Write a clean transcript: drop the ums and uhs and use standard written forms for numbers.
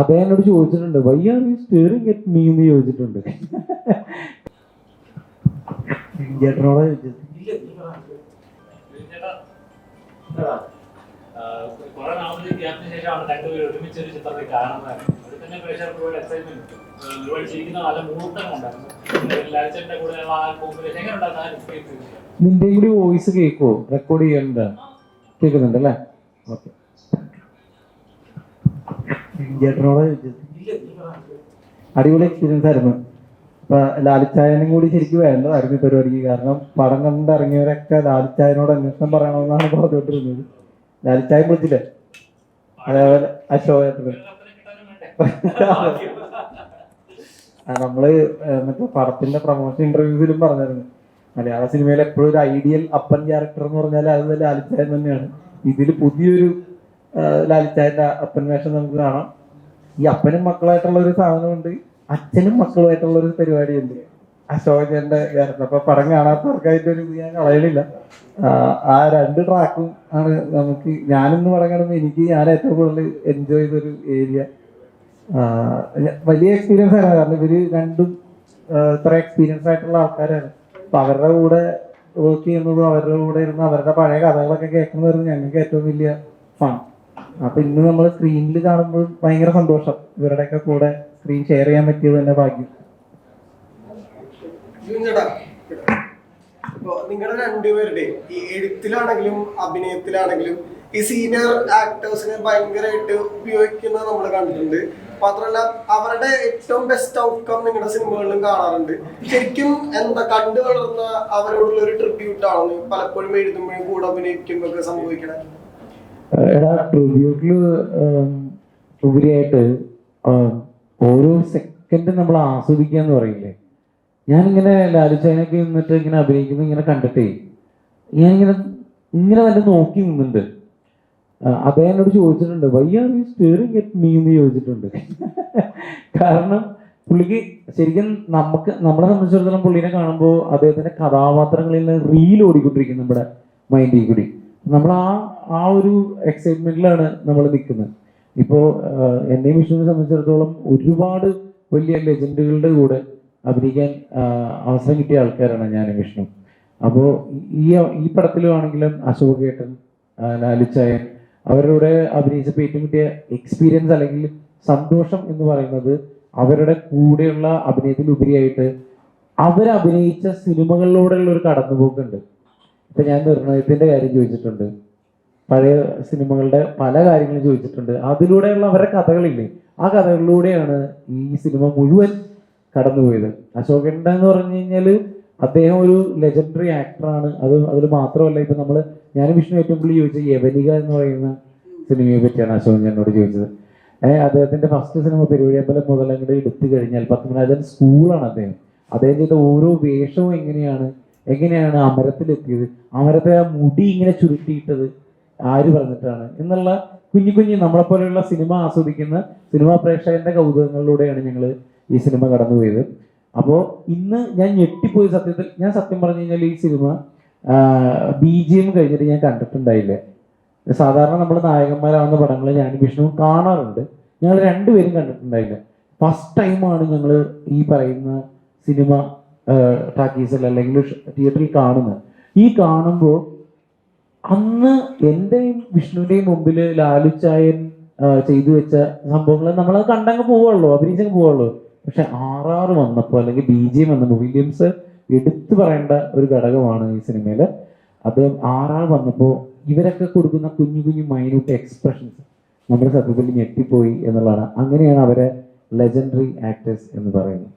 അദ്ദേഹം എന്നോട് ചോദിച്ചിട്ടുണ്ട് why are you staring at me എന്ന് ചോദിച്ചിട്ടുണ്ട്. ചേട്ടനോട് നിന്റെ കൂടി വോയിസ് കേൾക്കുമോ? റെക്കോർഡ് ചെയ്യാനുണ്ട്, കേൾക്കുന്നുണ്ട് അല്ലേ? ഓക്കെ. ചേട്ടനോട് അടിപൊളി എക്സ്പീരിയൻസ് ആയിരുന്നു. ഇപ്പൊ ലാലിച്ചായനും കൂടി ശരിക്കും വേണ്ടതായിരുന്നു ഈ പരിപാടിക്ക്. കാരണം പടം കണ്ടിറങ്ങിയവരൊക്കെ ലാലിച്ചായനോട് അന്വേഷണം പറയണമെന്നാണ് പറഞ്ഞുകൊണ്ടിരുന്നത്. ലാലിച്ചായൻ വിളിച്ചില്ലേ? അതേപോലെ അശോകത്തിന് നമ്മള് മറ്റേ പടത്തിന്റെ പ്രൊമോഷൻ ഇന്റർവ്യൂസിലും പറഞ്ഞിരുന്നു, മലയാള സിനിമയിൽ എപ്പോഴും ഒരു ഐഡിയൽ അപ്പൻ ക്യാരക്ടർ എന്ന് പറഞ്ഞാൽ അത് ലാലിച്ചായൻ തന്നെയാണ്. ഇതിൽ പുതിയൊരു ലാലിച്ചായന്റെ അപ്പൻ വേഷം നമുക്ക് കാണാം. ഈ അപ്പനും മക്കളായിട്ടുള്ള ഒരു സാധനമുണ്ട്, അച്ഛനും മക്കളുമായിട്ടുള്ള ഒരു പരിപാടിയുണ്ട് അശോകന്റെ ക്യാരക്ടർ. അപ്പൊ പടം കാണാത്തവർക്കായിട്ടൊരു ഞാൻ കളയണില്ല. ആ രണ്ട് ട്രാക്കും ആണ് നമുക്ക്, ഞാനിന്ന് പടം കാണുമ്പോൾ ഞാൻ ഏറ്റവും കൂടുതൽ എൻജോയ് ചെയ്തൊരു ഏരിയ. വലിയ എക്സ്പീരിയൻസ് ആണ്. കാരണം ഇവര് രണ്ടും ഇത്ര എക്സ്പീരിയൻസ് ആയിട്ടുള്ള ആൾക്കാരാണ്. അപ്പൊ അവരുടെ കൂടെ വർക്ക് ചെയ്യുന്നതും അവരുടെ കൂടെ ഇരുന്ന് അവരുടെ പഴയ കഥകളൊക്കെ കേൾക്കുന്നതായിരുന്നു ഞങ്ങൾക്ക് ഏറ്റവും വലിയ ഫൺ. അപ്പൊ ഇന്ന് നമ്മൾ സ്ക്രീനിൽ കാണുമ്പോൾ ഭയങ്കര സന്തോഷം. ഇവരുടെയൊക്കെ കൂടെ സ്ക്രീൻ ഷെയർ ചെയ്യാൻ പറ്റിയത് തന്നെ ഭാഗ്യം. നിങ്ങളുടെ രണ്ടുപേരുടെ ഈ എഴുത്തിലാണെങ്കിലും അഭിനയത്തിലാണെങ്കിലും ഈ സീനിയർ ആക്ടേഴ്സിനെ ഭയങ്കരമായിട്ട് ഉപയോഗിക്കുന്നത് നമ്മൾ കണ്ടിട്ടുണ്ട്. മാത്രമല്ല അവരുടെ ഏറ്റവും ബെസ്റ്റ് ഔട്ട്കം നിങ്ങളുടെ സിനിമകളിലും കാണാറുണ്ട്. ശരിക്കും എന്താ കണ്ടു വളർന്ന അവരോടുള്ള ഒരു ട്രിബ്യൂട്ട് ആണെന്ന് പലപ്പോഴും എഴുതുമ്പോഴും കൂടെ അഭിനയിക്കുമ്പോഴൊക്കെ സംഭവിക്കണേ. ട്രിബ്യൂട്ടില് ഉപരിയായിട്ട് ഓരോ സെക്കൻഡും നമ്മൾ ആസ്വദിക്കുക എന്ന് പറയില്ലേ. ഞാനിങ്ങനെ ലാലിച്ചായനൊക്കെ നിന്നിട്ട് ഇങ്ങനെ അഭിനയിക്കുന്നത് ഇങ്ങനെ കണ്ടിട്ടേ ഞാനിങ്ങനെ തന്നെ നോക്കി നിന്നുണ്ട്. അദ്ദേഹം എന്നോട് ചോദിച്ചിട്ടുണ്ട് why are you staring at me എന്ന് ചോദിച്ചിട്ടുണ്ട്. കാരണം പുള്ളിക്ക് ശരിക്കും നമ്മളെ സംബന്ധിച്ചിടത്തോളം പുള്ളിനെ കാണുമ്പോൾ അദ്ദേഹത്തിന്റെ കഥാപാത്രങ്ങളിൽ റീൽ ഓടിക്കൊണ്ടിരിക്കും നമ്മുടെ മൈൻഡിൽ കൂടി. നമ്മൾ ആ ഒരു എക്സൈറ്റ്മെന്റിലാണ് നമ്മൾ നിൽക്കുന്നത്. ഇപ്പോൾ എന്നെയും വിഷ്ണുവിനെ സംബന്ധിച്ചിടത്തോളം ഒരുപാട് വലിയ ലെജൻഡുകളുടെ കൂടെ അഭിനയിക്കാൻ അവസരം കിട്ടിയ ആൾക്കാരാണ് ഞാനും വിഷ്ണു. അപ്പോൾ ഈ പടത്തിലുമാണെങ്കിലും അശോകേട്ടൻ, ലാലിച്ചായൻ അവരുടെ അഭിനയിച്ചപ്പോൾ ഏറ്റവും കിട്ടിയ എക്സ്പീരിയൻസ് അല്ലെങ്കിൽ സന്തോഷം എന്ന് പറയുന്നത് അവരുടെ കൂടെയുള്ള അഭിനയത്തിലുപരിയായിട്ട് അവരഭിനയിച്ച സിനിമകളിലൂടെയുള്ള ഒരു കടന്നുപോക്കുണ്ട്. ഇപ്പൊ ഞാൻ നിർണയത്തിന്റെ കാര്യം ചോദിച്ചിട്ടുണ്ട്, പഴയ സിനിമകളുടെ പല കാര്യങ്ങളും ചോദിച്ചിട്ടുണ്ട്. അതിലൂടെയുള്ള അവരുടെ കഥകളില്ലേ, ആ കഥകളിലൂടെയാണ് ഈ സിനിമ മുഴുവൻ കടന്നുപോയത്. അശോകന്റെ എന്ന് പറഞ്ഞു കഴിഞ്ഞാല് അദ്ദേഹം ഒരു ലെജൻഡറി ആക്ടറാണ്. അതിൽ മാത്രമല്ല, ഇപ്പൊ ഞാൻ വിഷ്ണു ഏറ്റവും കൂടുതൽ ചോദിച്ചത് യവനിക എന്ന് പറയുന്ന സിനിമയെ പറ്റിയാണ് അശോകൻ എന്നോട് ചോദിച്ചത്. അദ്ദേഹത്തിന്റെ ഫസ്റ്റ് സിനിമ പെരുവഴിയമ്പലം മുതൽ അങ്ങോട്ട് എടുത്തു കഴിഞ്ഞാൽ പത്മനാഭൻ സ്കൂളാണ് അദ്ദേഹം ചെയ്ത ഓരോ വേഷവും എങ്ങനെയാണ് അമരത്തിലെത്തിയത്, അമരത്തെ ആ മുടി ഇങ്ങനെ ചുരുട്ടിയിട്ടത് ആര് പറഞ്ഞിട്ടാണ് എന്നുള്ള കുഞ്ഞു നമ്മളെപ്പോലെയുള്ള സിനിമ ആസ്വദിക്കുന്ന സിനിമാ പ്രേക്ഷകന്റെ കൗതുകങ്ങളിലൂടെയാണ് ഞങ്ങൾ ഈ സിനിമ കടന്നുപോയത്. അപ്പോൾ ഇന്ന് ഞാൻ ഞെട്ടിപ്പോയി. സത്യം പറഞ്ഞു കഴിഞ്ഞാൽ ഈ സിനിമ BGM കഴിഞ്ഞിട്ട് ഞാൻ കണ്ടിട്ടുണ്ടായില്ല. സാധാരണ നമ്മൾ നായകന്മാരാവുന്ന പടങ്ങൾ ഞാനും വിഷ്ണുവും കാണാറുണ്ട്, ഞങ്ങൾ രണ്ടുപേരും കണ്ടിട്ടുണ്ടായില്ല. ഫസ്റ്റ് ടൈമാണ് ഞങ്ങൾ ഈ പറയുന്ന സിനിമ ടാക്കീസിൽ അല്ലെങ്കിൽ തിയേറ്ററിൽ കാണുന്നത്. ഈ കാണുമ്പോൾ അന്ന് എൻ്റെയും വിഷ്ണുവിൻ്റെയും മുമ്പിൽ ലാലുച്ചായൻ ചെയ്തു വെച്ച സംഭവങ്ങൾ നമ്മൾ കണ്ടങ്ങ് പോവുള്ളൂ, അഭിനയിച്ചങ്ങ് പോവുള്ളൂ. പക്ഷെ RR വന്നപ്പോൾ അല്ലെങ്കിൽ BGM വന്നപ്പോൾ വില്യംസ് എടുത്തു പറയേണ്ട ഒരു ഘടകമാണ് ഈ സിനിമയിൽ. അദ്ദേഹം RR വന്നപ്പോൾ ഇവരൊക്കെ കൊടുക്കുന്ന കുഞ്ഞു മൈന്യൂട്ട് എക്സ്പ്രഷൻസ് നമ്മുടെ സത്യത്തിൽ ഞെട്ടിപ്പോയി എന്നുള്ളതാണ്. അങ്ങനെയാണ് അവരെ ലെജൻഡറി ആക്ടേഴ്സ് എന്ന് പറയുന്നത്.